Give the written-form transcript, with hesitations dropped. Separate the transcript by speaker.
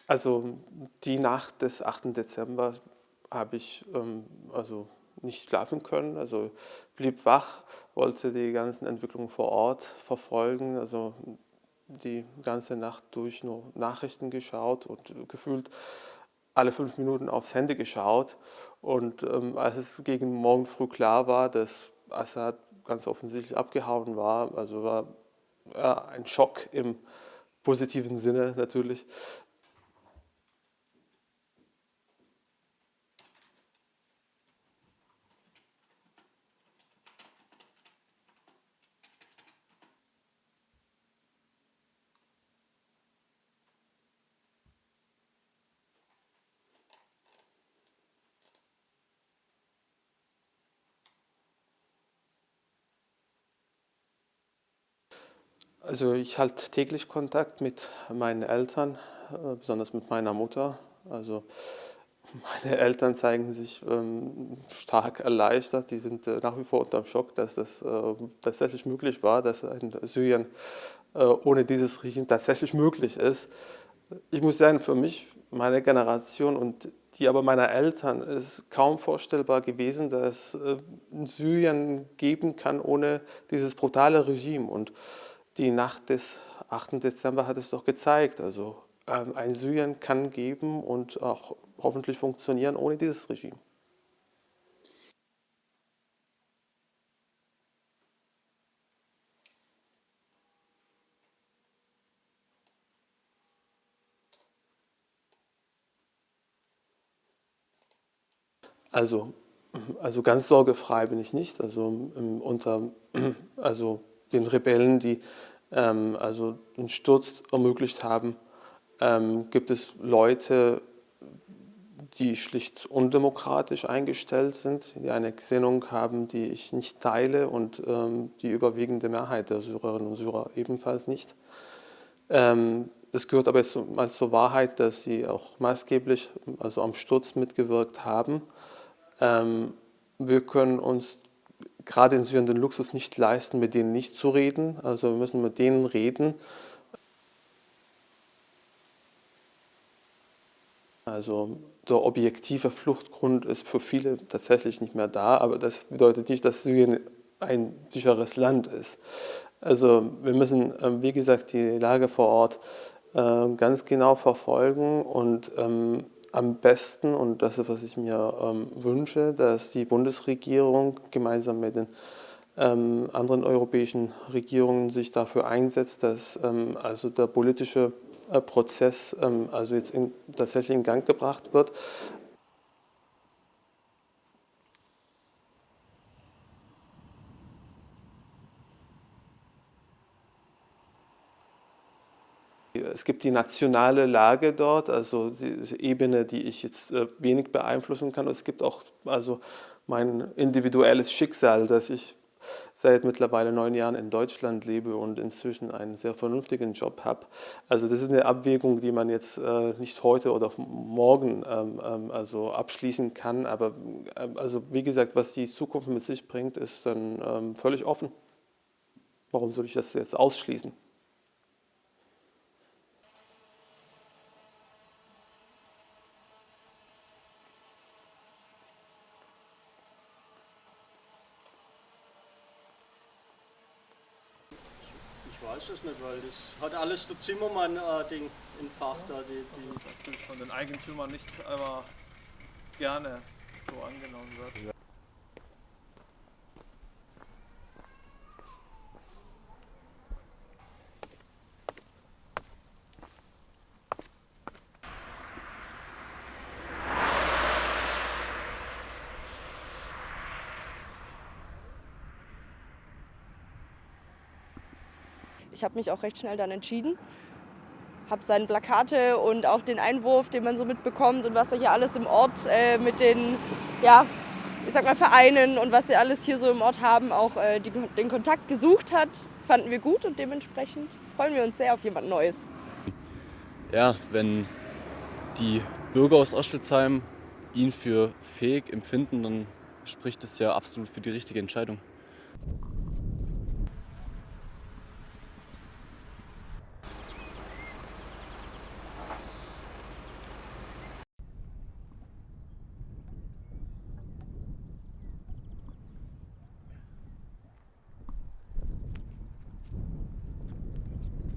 Speaker 1: Also die Nacht des 8. Dezember habe ich also nicht schlafen können, also blieb wach, wollte die ganzen Entwicklungen vor Ort verfolgen, also die ganze Nacht durch nur Nachrichten geschaut und gefühlt alle 5 Minuten aufs Handy geschaut. Und als es gegen Morgen früh klar war, dass Assad ganz offensichtlich abgehauen war, also war ein Schock im positiven Sinne natürlich. Also ich halte täglich Kontakt mit meinen Eltern, besonders mit meiner Mutter. Also meine Eltern zeigen sich stark erleichtert. Die sind nach wie vor unterm Schock, dass das tatsächlich möglich war, dass ein Syrien ohne dieses Regime tatsächlich möglich ist. Ich muss sagen, für mich, meine Generation und die aber meiner Eltern, ist kaum vorstellbar gewesen, dass es Syrien geben kann ohne dieses brutale Regime. Und die Nacht des 8. Dezember hat es doch gezeigt. Also ein Syrien kann geben und auch hoffentlich funktionieren ohne dieses Regime. Also, also ganz sorgefrei bin ich nicht. Also unter also den Rebellen, die also den Sturz ermöglicht haben, gibt es Leute, die schlicht undemokratisch eingestellt sind, die eine Gesinnung haben, die ich nicht teile und die überwiegende Mehrheit der Syrerinnen und Syrer ebenfalls nicht. Es gehört aber jetzt mal zur Wahrheit, dass sie auch maßgeblich, also am Sturz mitgewirkt haben. Ähm, Wir können uns gerade in Syrien den Luxus nicht leisten, mit denen nicht zu reden. Also wir müssen mit denen reden. Also der objektive Fluchtgrund ist für viele tatsächlich nicht mehr da, aber das bedeutet nicht, dass Syrien ein sicheres Land ist. Also wir müssen, wie gesagt, die Lage vor Ort ganz genau verfolgen und am besten, und das ist, was ich mir wünsche, dass die Bundesregierung gemeinsam mit den anderen europäischen Regierungen sich dafür einsetzt, dass also der politische Prozess also jetzt tatsächlich in Gang gebracht wird. Es gibt die nationale Lage dort, also diese Ebene, die ich jetzt wenig beeinflussen kann. Und es gibt auch also mein individuelles Schicksal, dass ich seit mittlerweile 9 Jahren in Deutschland lebe und inzwischen einen sehr vernünftigen Job habe. Also das ist eine Abwägung, die man jetzt nicht heute oder morgen also abschließen kann. Aber also wie gesagt, was die Zukunft mit sich bringt, ist dann völlig offen. Warum soll ich das jetzt ausschließen?
Speaker 2: Ich weiß es nicht, weil das hat alles der Zimmermann-Ding in Fach da.
Speaker 3: Was natürlich von den Eigentümern nicht immer gerne so angenommen wird.
Speaker 4: Ich habe mich auch recht schnell dann entschieden, habe seine Plakate und auch den Einwurf, den man so mitbekommt und was er hier alles im Ort mit den, ja, ich sag mal Vereinen und was sie alles hier so im Ort haben, auch den Kontakt gesucht hat, fanden wir gut und dementsprechend freuen wir uns sehr auf jemand Neues.
Speaker 5: Ja, wenn die Bürger aus Oschwilzheim ihn für fähig empfinden, dann spricht das ja absolut für die richtige Entscheidung.